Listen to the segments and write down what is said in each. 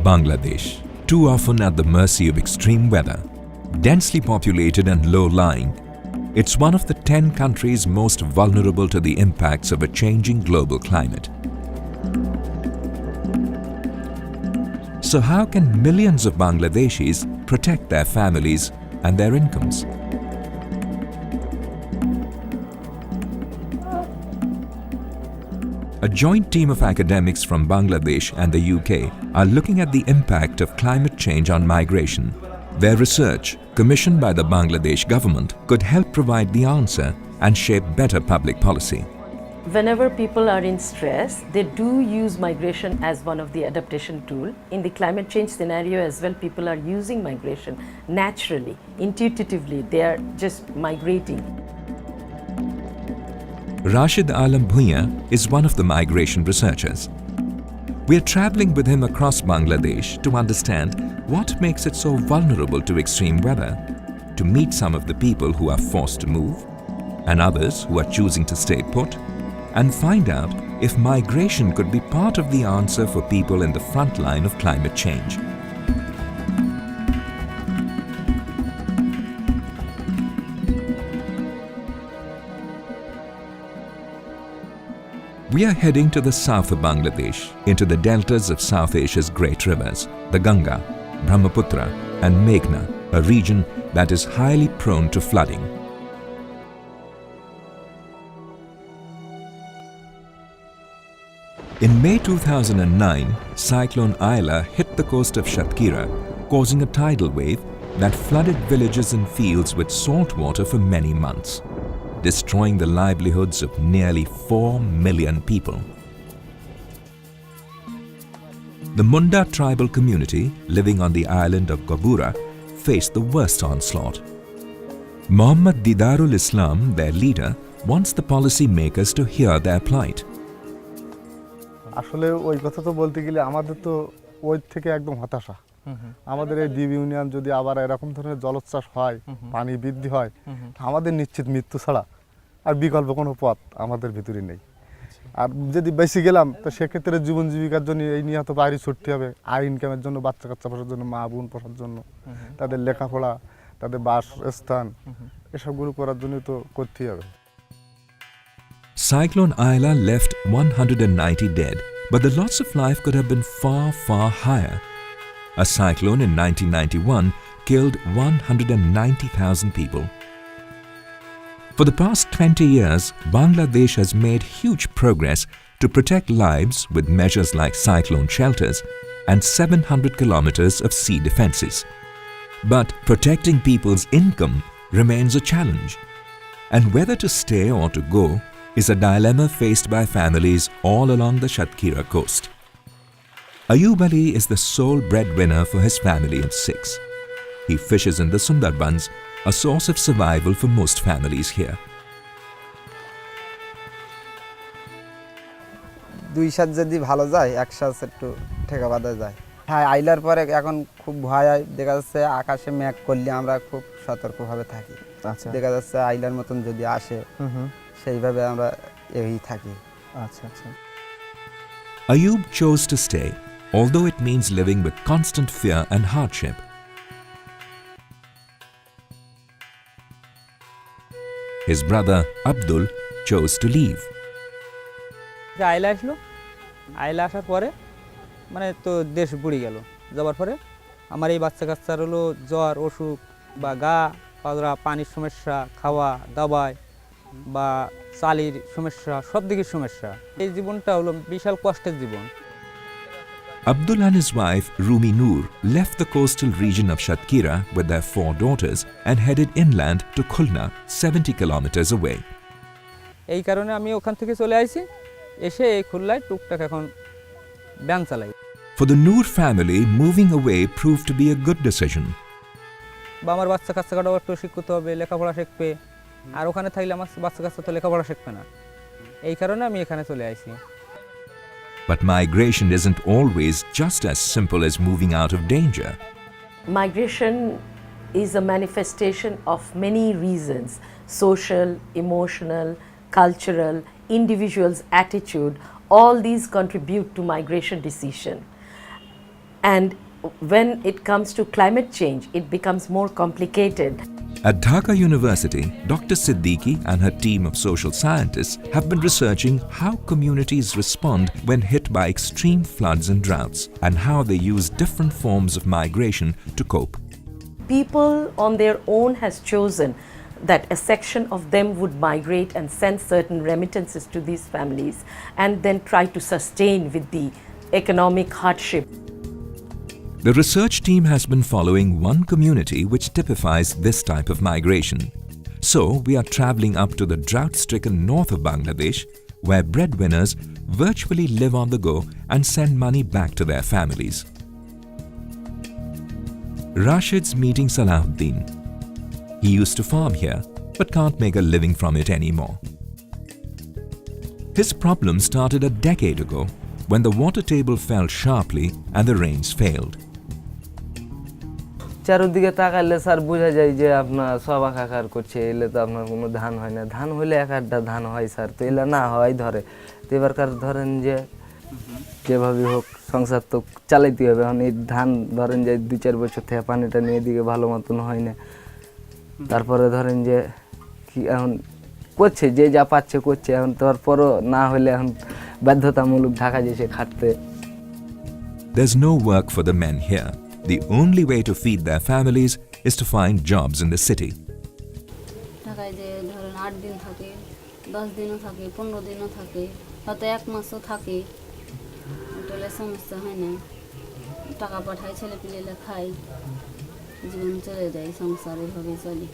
Bangladesh, too often at the mercy of extreme weather. Densely populated and low-lying, it's one of the 10 countries most vulnerable to the impacts of a changing global climate. So how can millions of Bangladeshis protect their families and their incomes? A joint team of academics from Bangladesh and the UK are looking at the impact of climate change on migration. Their research, commissioned by the Bangladesh government, could help provide the answer and shape better public policy. Whenever people are in stress, they do use migration as one of the adaptation tool. In the climate change scenario as well, people are using migration naturally, intuitively. They are just migrating. Rashid Alam Bhuiya is one of the migration researchers. We are traveling with him across Bangladesh to understand what makes it so vulnerable to extreme weather, to meet some of the people who are forced to move and others who are choosing to stay put, and find out if migration could be part of the answer for people in the front line of climate change. We are heading to the south of Bangladesh, into the deltas of South Asia's great rivers, the Ganga, Brahmaputra and Meghna, a region that is highly prone to flooding. In May 2009, Cyclone Aila hit the coast of Shatkhira, causing a tidal wave that flooded villages and fields with salt water for many months, destroying the livelihoods of nearly 4 million people. The Munda tribal community living on the island of Gobura faced the worst onslaught. Muhammad Didarul Islam, their leader, wants the policy makers to hear their plight. আসলে ওই কথা তো বলতে গেলে আমাদের তো ওই থেকে একদম হতাশা। আমাদের এই দ্বীপ ইউনিয়ন যদি আবার এরকম ধরনের জলোচ্ছ্বাস হয়, পানি বৃদ্ধি হয়, আমাদের নিশ্চিত মৃত্যু ছাড়া আর বিকল্প কোনো পথ আমাদের ভিতরে নেই। আর যদি বেশি গেলাম তো সেক্ষেত্রে জীবন জীবিকার জন্য এই নিয়ে তো বাইরে ছুটতে হবে, আয় ইনকামের জন্য, বাচ্চা কাচ্চা পোষার জন্য, মা বোন পোষার জন্য, তাদের লেখাপড়া, তাদের বাসস্থান এসবগুলো করার জন্য তো করতেই হবে। Cyclone Aila left 190 dead, but the loss of life could have been far, far higher. A cyclone in 1991 killed 190,000 people. For the past 20 years, Bangladesh has made huge progress to protect lives with measures like cyclone shelters and 700 kilometers of sea defenses. But protecting people's income remains a challenge, and whether to stay or to go is a dilemma faced by families all along the Shatkhira coast. Ayub Ali is the sole breadwinner for his family of 6. He fishes in the Sundarbans, a source of survival for most families here. দুই সাত যদি ভালো যায় এক সাথে একটু ঠেকা বাঁধা যায়। হ্যাঁ, আইলার পরে এখন খুব ভয় হয়, দেখা যাচ্ছে আকাশে মেঘ করলে আমরা খুব সতর্কভাবে থাকি। আচ্ছা, দেখা যাচ্ছে আইলার মতন যদি আসে সেইভাবে আমরা এই থাকি। আচ্ছা আচ্ছা। Ayub chose to stay, although it means living with constant fear and hardship. His brother Abdul chose to leave. আইলা আসলো, আইলা আসার পরে মানে তো দেশ বুড়ি গেল, যাওয়ার পরে আমার এই বাচ্চা কাচ্চার হলো জ্বর, অসুখ বা গা পাজরা, পানির সমস্যা, খাওয়া দাওয়ায় বা চালির সমস্যা, সব দিকের সমস্যা। এই জীবনটা হলো বিশাল কষ্টের জীবন। Abdul and his wife Rumi Noor left the coastal region of Shatkhira with their 4 daughters and headed inland to Khulna, 70 kilometers away. এই কারণে আমি ওখান থেকে চলে আসি, এসে এই খুলনায় টুকটাক এখন ব্যান চালাই। For the Noor family, moving away proved to be a good decision. বা আমার বাচ্চা কাচ্চাটাও একটু শিক্ষিত হবে, লেখাপড়া শিখবে, আর ওখানে থাকলে আমার বাচ্চা কাচ্চা তো লেখাপড়া শিখবে না। এই কারণে আমি এখানে চলে আসি। But migration isn't always just as simple as moving out of danger. Migration is a manifestation of many reasons: social, emotional, cultural, individual's attitude. All these contribute to migration decision. And when it comes to climate change, it becomes more complicated. At Dhaka University, Dr. Siddiqui and her team of social scientists have been researching how communities respond when hit by extreme floods and droughts, and how they use different forms of migration to cope. People on their own has chosen that a section of them would migrate and send certain remittances to these families and then try to sustain with the economic hardship. The research team has been following one community which typifies this type of migration. So, we are travelling up to the drought-stricken north of Bangladesh, where breadwinners virtually live on the go and send money back to their families. Rashid's meeting Salahuddin. He used to farm here, but can't make a living from it anymore. His problem started a decade ago when the water table fell sharply and the rains failed. চারদিকে তাকাইলে sir বোঝা যায় যে আপনার সব আকার করছে, এলে তো আপনার কোনো ধান হয় না। ধান হলে এক আধটা ধান হয় স্যার, তো এলে না হয় ধরে। তো এবারকার ধরেন যে যেভাবে হোক সংসার তো চালাইতে হবে। এখন এই ধান ধরেন যে 2-4 বছর থেকে পানিটা নিয়ে দিকে ভালো মতন হয় না। তারপরে ধরেন যে কি এখন করছে, যে যা পাচ্ছে করছে। এখন তারপরও না হলে এখন বাধ্যতামূলক ঢাকা যেছে খাটতে। There's no work for the men here. The only way to feed their families is to find jobs in the city. ঢাকায় যে ধরেন 8 দিন থাকে, 10 দিনও থাকে, 15 দিনও থাকে, হয়তো 1 মাসও থাকে। ওটালে সমস্যা হয় না। টাকা পাঠায়, ছেলে পিলেলে খায়, জীবন চলে যায়, সংসার এভাবে চলে।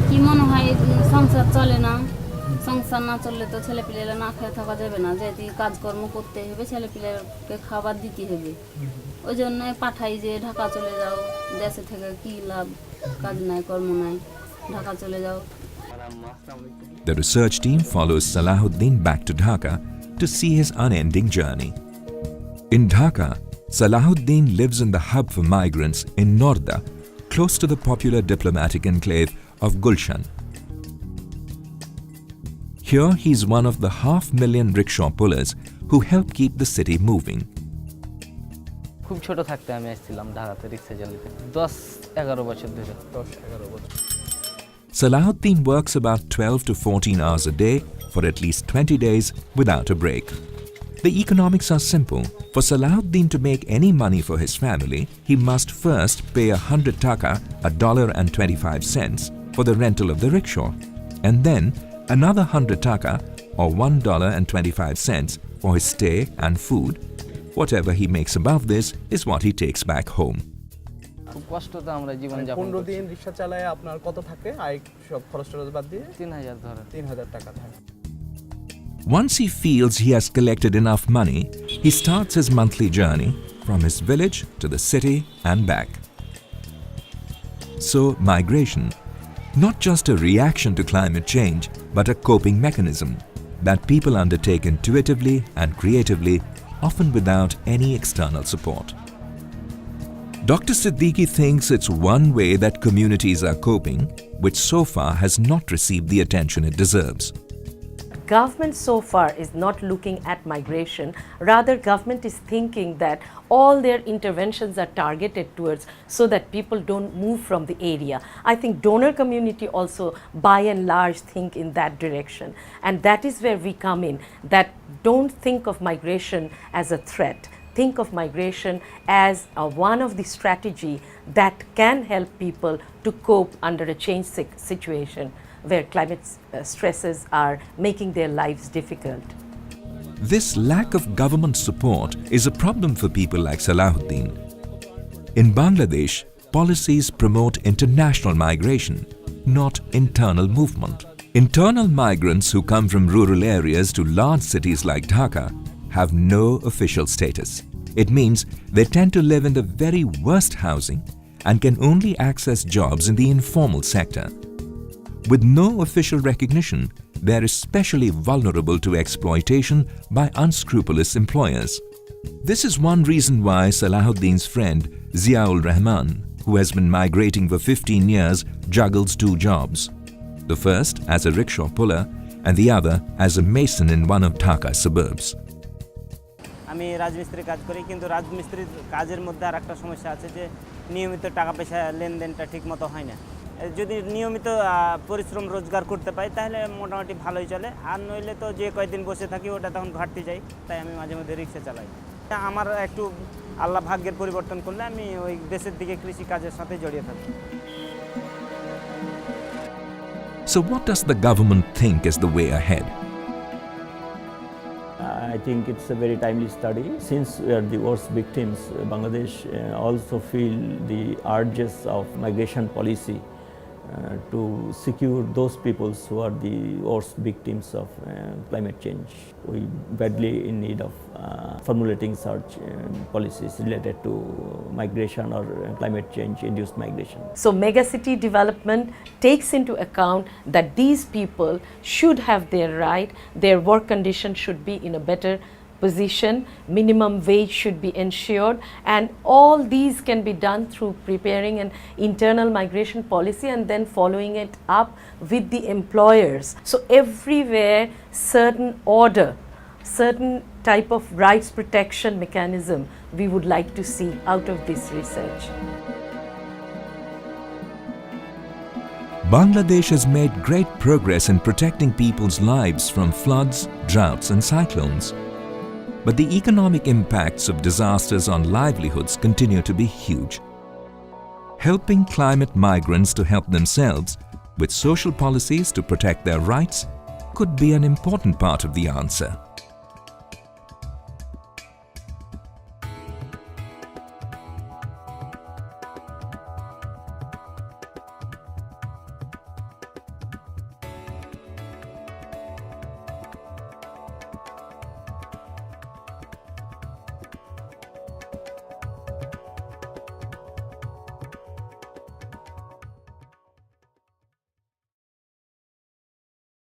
কি মনে হয় সংসার চলে না? সংসার না চললে তো ছেলে পিলেলে না খেয়ে থাকা যাবে না, যেহেতু কাজকর্ম করতে হবে, ছেলে পিলেকে খাবার দিতে হবে। ওই জন্য পাঠাই যে ঢাকা চলে যাও, দেশে থেকে কি লাভ, কাজ নাই কর্ম নাই, ঢাকা চলে যাও। The research team follows Salahuddin back to Dhaka to see his unending journey. In Dhaka, Salahuddin lives in the hub for migrants in Norda, close to the popular diplomatic enclave of Gulshan. Here he's one of the 500,000 rickshaw pullers who help keep the city moving. খুব ছোট থাকতে আমি আসছিলাম ঢাকাতে রিক্সা চালাতে, 10-11 বছর ধরে। 10-11 বছর। Salahuddin works about 12 to 14 hours a day for at least 20 days without a break. The economics are simple. For Salahuddin to make any money for his family, he must first pay 100 taka, $1.25, for the rental of the rickshaw, and then another 100 taka, or $1.25, for his stay and food. Whatever he makes above this is what he takes back home. খুব কষ্ট তো আমরা জীবন যাপন 15 দিন রিকশা চালায় আপনার কত থাকে আয় সব খরচ টরচ বাদ দিয়ে? 3000 ধরে। 3000 টাকা থাকে। Once he feels he has collected enough money, he starts his monthly journey from his village to the city and back. So, migration, not just a reaction to climate change, but a coping mechanism that people undertake intuitively and creatively, often without any external support. Dr. Siddiqui thinks it's one way that communities are coping, which so far has not received the attention it deserves. Government so far is not looking at migration. Rather, government is thinking that all their interventions are targeted towards so that people don't move from the area. I think donor community also by and large think in that direction. And that is where we come in, that don't think of migration as a threat. Think of migration as one of the strategy that can help people to cope under a changed situation where climate stresses are making their lives difficult. This lack of government support is a problem for people like Salahuddin. In Bangladesh, policies promote international migration, not internal movement. Internal migrants who come from rural areas to large cities like Dhaka have no official status. It means they tend to live in the very worst housing and can only access jobs in the informal sector. With no official recognition, they are especially vulnerable to exploitation by unscrupulous employers. This is one reason why Salahuddin's friend Ziaul Rahman, who has been migrating for 15 years, juggles 2 jobs. The first as a rickshaw puller and the other as a mason in one of Dhaka's suburbs. আমি রাজমিস্ত্রির কাজ করি, কিন্তু রাজমিস্ত্রির কাজের মধ্যে আর একটা সমস্যা আছে যে নিয়মিত টাকা পয়সা লেনদেনটা ঠিকমতো হয় না। যদি নিয়মিত পরিশ্রম রোজগার করতে পাই তাহলে মোটামুটি ভালোই চলে, আর নইলে তো যে কয়েকদিন বসে থাকি ওটা তখন ঘাটতি যায়, তাই আমি মাঝে মধ্যে রিক্সা চালাই। আমার একটু আল্লাহ ভাগ্যের পরিবর্তন করলে আমি ওই দেশের দিকে কৃষি কাজের সাথে জড়িয়ে থাকি। So what does the government think is the way ahead? I think it's a very timely study. Since we are the worst victims, Bangladesh also feel the urges of migration policy to secure those peoples who are the worst victims of climate change. We badly in need of formulating such policies related to migration or climate change induced migration. So megacity development takes into account that these people should have their right, their work conditions should be in a better position, minimum wage should be ensured, and all these can be done through preparing an internal migration policy and then following it up with the employers. So everywhere certain order, certain type of rights protection mechanism we would like to see out of this research. Bangladesh has made great progress in protecting people's lives from floods, droughts and cyclones. But the economic impacts of disasters on livelihoods continue to be huge. Helping climate migrants to help themselves with social policies to protect their rights could be an important part of the answer.